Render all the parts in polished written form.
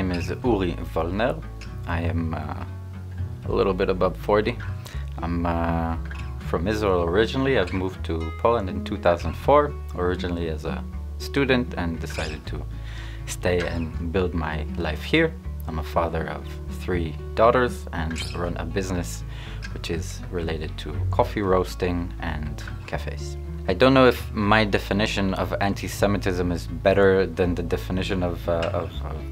name is Uri Wollner. I am a little bit above 40. I'm from Israel originally. I've moved to Poland in 2004, originally as a student, and decided to stay and build my life here. I'm a father of 3 daughters and run a business which is related to coffee roasting and cafes. I don't know if my definition of anti-Semitism is better than the definition of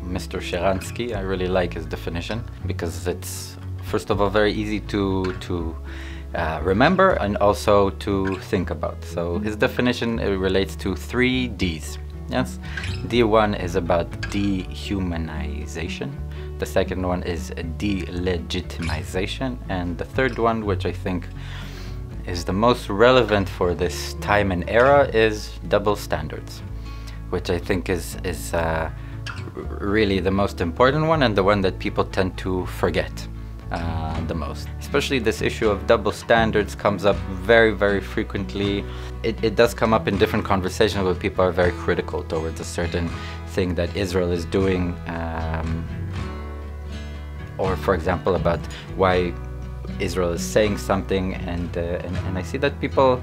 Mr. Sharansky. I really like his definition because it's, first of all, very easy to remember and also to think about. So his definition, it relates to 3 Ds. Yes, D1 is about dehumanization. The second one is delegitimization, and the third one, which I think is the most relevant for this time and era, is double standards, which I think is really the most important one and the one that people tend to forget the most. Especially this issue of double standards comes up very, very frequently. It does come up in different conversations where people are very critical towards a certain thing that Israel is doing, or for example about why Israel is saying something, and I see that people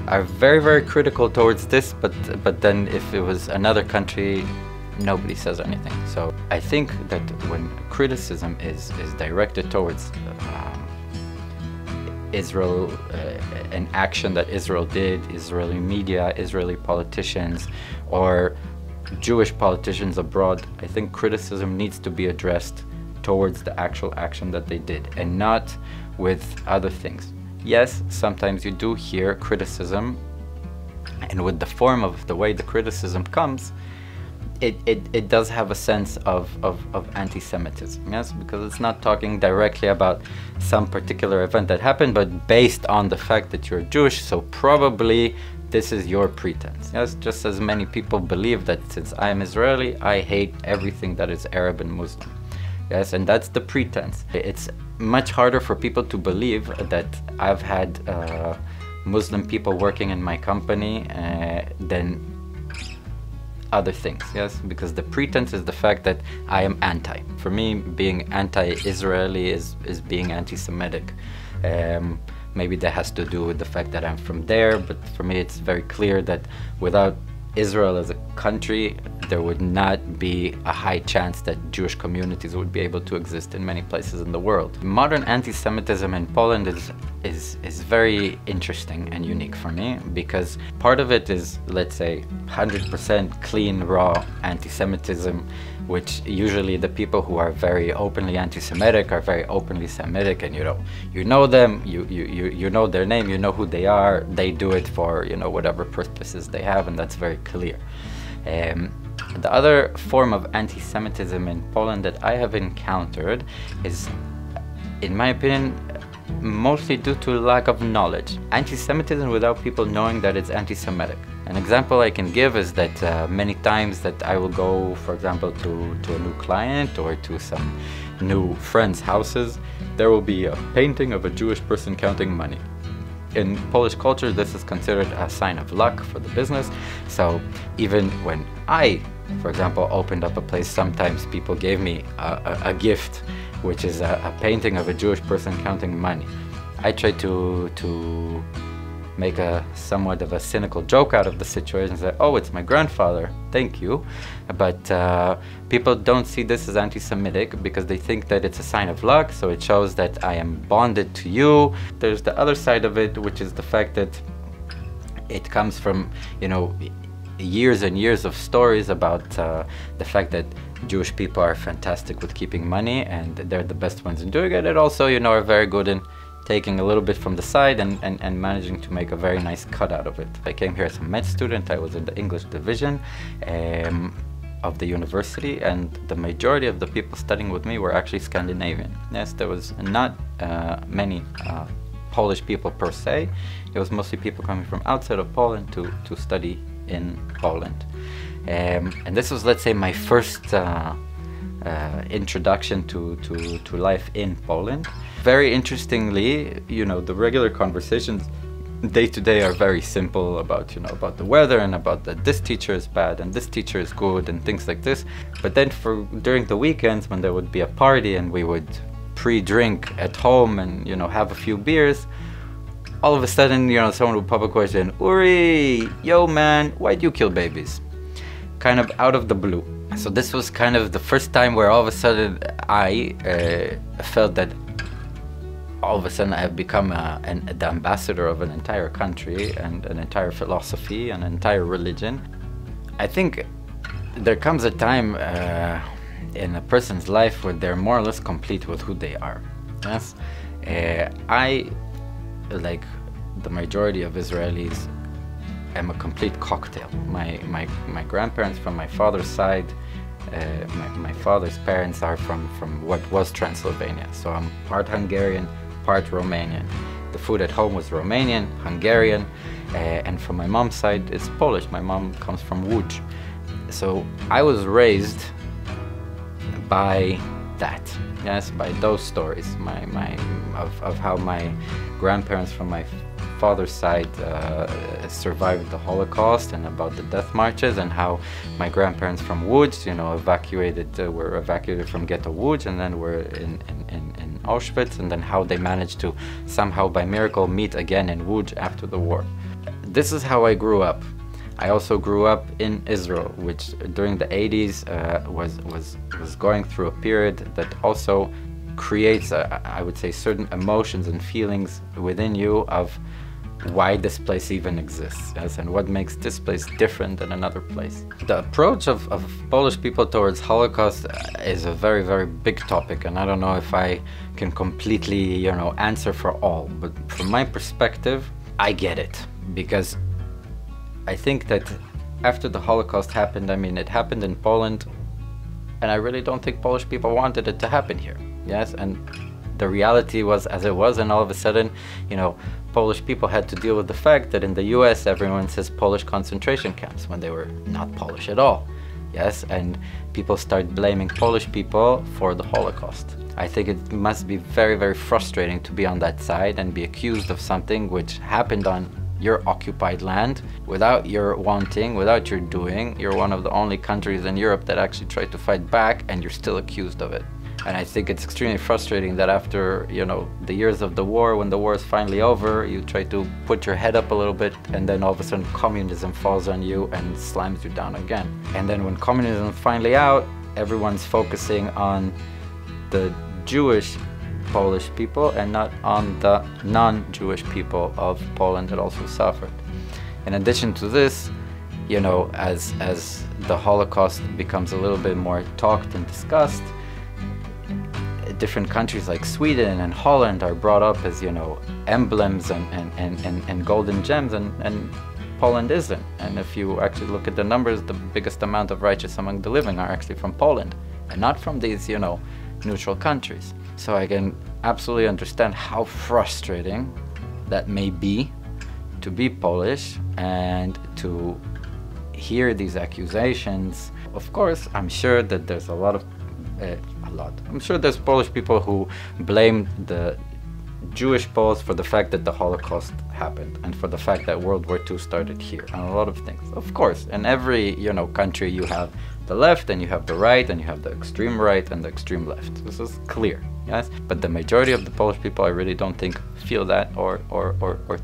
are very, very critical towards this, but then if it was another country, nobody says anything. So I think that when criticism is directed towards Israel, an action that Israel did, Israeli media, Israeli politicians, or Jewish politicians abroad, I think criticism needs to be addressed towards the actual action that they did and not with other things. Yes, sometimes you do hear criticism, and with the form of the way the criticism comes, it does have a sense of anti-Semitism, yes, because it's not talking directly about some particular event that happened, but based on the fact that you're Jewish, so probably this is your pretense. Yes, just as many people believe that since I am Israeli, I hate everything that is Arab and Muslim. Yes, and that's the pretense. It's much harder for people to believe that I've had Muslim people working in my company than other things, yes, because the pretense is the fact that I am anti. For me, being anti-Israeli is being anti-Semitic. Maybe that has to do with the fact that I'm from there, but for me it's very clear that without Israel as a country, there would not be a high chance that Jewish communities would be able to exist in many places in the world. Modern anti-Semitism in Poland is very interesting and unique for me, because part of it is, let's say, 100% clean, raw anti-Semitism, which usually the people who are very openly anti-Semitic are very openly Semitic, and you know them, you know their name, you know who they are, they do it for whatever purposes they have, and that's very clear. The other form of anti-Semitism in Poland that I have encountered is, in my opinion, mostly due to lack of knowledge. Anti-Semitism without people knowing that it's anti-Semitic. An example I can give is that many times that I will go, for example, to a new client or to some new friends' houses, there will be a painting of a Jewish person counting money. In Polish culture, this is considered a sign of luck for the business. So even when I, for example, opened up a place, sometimes people gave me a gift, which is a painting of a Jewish person counting money. I try to make a somewhat of a cynical joke out of the situation and say, oh, it's my grandfather, thank you. But people don't see this as anti-Semitic because they think that it's a sign of luck, so it shows that I am bonded to you. There's the other side of it, which is the fact that it comes from, years and years of stories about the fact that Jewish people are fantastic with keeping money and they're the best ones in doing it, and also, are very good in taking a little bit from the side and managing to make a very nice cut out of it. I came here as a med student. I was in the English division of the university, and the majority of the people studying with me were actually Scandinavian. Yes, there was not many Polish people per se. It was mostly people coming from outside of Poland to study in Poland. And this was, let's say, my first introduction to life in Poland. Very interestingly, the regular conversations day to day are very simple about, about the weather and about that this teacher is bad and this teacher is good and things like this. But then during the weekends, when there would be a party and we would pre-drink at home and, have a few beers, all of a sudden, someone would pop a question, Uri, yo man, why'd you kill babies? Kind of out of the blue. So this was kind of the first time where all of a sudden I felt that all of a sudden I have become the ambassador of an entire country and an entire philosophy, an entire religion. I think there comes a time in a person's life where they're more or less complete with who they are. Yes, I, like the majority of Israelis, am a complete cocktail. My grandparents from my father's side, my father's parents are from what was Transylvania. So I'm part Hungarian, part Romanian. The food at home was Romanian, Hungarian, and from my mom's side it's Polish. My mom comes from Łódź. So I was raised by that, yes, by those stories, of how my grandparents from my father's side survived the Holocaust, and about the death marches, and how my grandparents from Łódź, were evacuated from ghetto Łódź, and then were in Auschwitz, and then how they managed to somehow by miracle meet again in Łódź after the war. This is how I grew up. I also grew up in Israel, which during the 80s was going through a period that also creates, I would say, certain emotions and feelings within you of why this place even exists, yes, and what makes this place different than another place. The approach of Polish people towards Holocaust is a very, very big topic, and I don't know if I can completely, answer for all, but from my perspective, I get it, because I think that after the Holocaust happened, it happened in Poland, and I really don't think Polish people wanted it to happen here, yes, and the reality was as it was, and all of a sudden, Polish people had to deal with the fact that in the US everyone says Polish concentration camps when they were not Polish at all, yes, and people start blaming Polish people for the Holocaust. I think it must be very, very frustrating to be on that side and be accused of something which happened on your occupied land without your wanting, without your doing. You're one of the only countries in Europe that actually tried to fight back, and you're still accused of it. And I think it's extremely frustrating that after, the years of the war, when the war is finally over, you try to put your head up a little bit, and then all of a sudden communism falls on you and slams you down again. And then when communism is finally out, everyone's focusing on the Jewish Polish people and not on the non-Jewish people of Poland that also suffered. In addition to this, as the Holocaust becomes a little bit more talked and discussed, different countries like Sweden and Holland are brought up as, emblems and golden gems, and Poland isn't. And if you actually look at the numbers, the biggest amount of righteous among the living are actually from Poland, and not from these, neutral countries. So I can absolutely understand how frustrating that may be to be Polish and to hear these accusations. Of course, I'm sure that there's I'm sure there's Polish people who blame the Jewish Poles for the fact that the Holocaust happened and for the fact that World War II started here, and a lot of things. Of course, in every country you have the left and you have the right and you have the extreme right and the extreme left. This is clear, yes? But the majority of the Polish people, I really don't think feel that or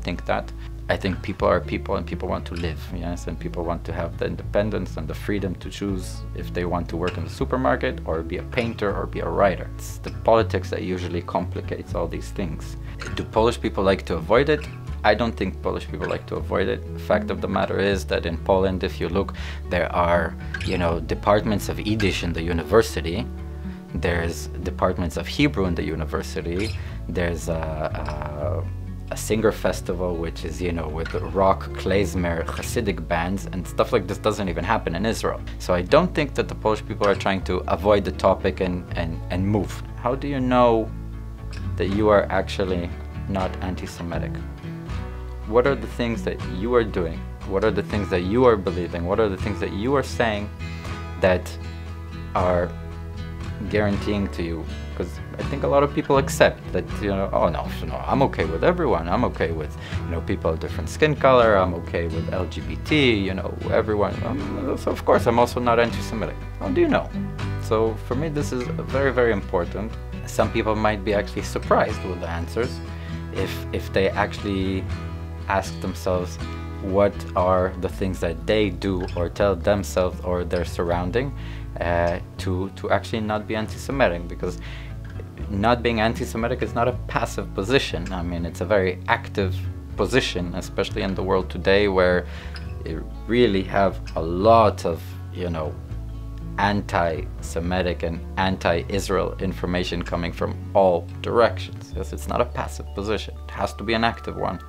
think that. I think people are people, and people want to live, yes, and people want to have the independence and the freedom to choose if they want to work in the supermarket or be a painter or be a writer. It's the politics that usually complicates all these things. Do Polish people like to avoid it? I don't think Polish people like to avoid it. The fact of the matter is that in Poland, if you look, there are, departments of Yiddish in the university. There's departments of Hebrew in the university. There's a singer festival, which is, with rock, klezmer, Hasidic bands, and stuff like this doesn't even happen in Israel. So I don't think that the Polish people are trying to avoid the topic and move. How do you know that you are actually not anti-Semitic? What are the things that you are doing? What are the things that you are believing? What are the things that you are saying that are guaranteeing to you, because I think a lot of people accept that, you know, oh no, I'm okay with everyone. I'm okay with, you know, people of different skin color. I'm okay with LGBT, you know, everyone. So of course, I'm also not anti-Semitic. How do you know? So for me, this is very, very important. Some people might be actually surprised with the answers if they actually ask themselves what are the things that they do or tell themselves or their surrounding to actually not be anti-Semitic, because not being anti-Semitic is not a passive position. I mean, it's a very active position, especially in the world today where you really have a lot of, you know, anti-Semitic and anti-Israel information coming from all directions. Yes, it's not a passive position. It has to be an active one.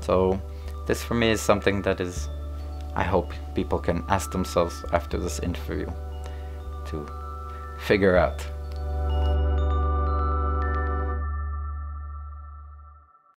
So this for me is something that is, I hope people can ask themselves after this interview to figure out.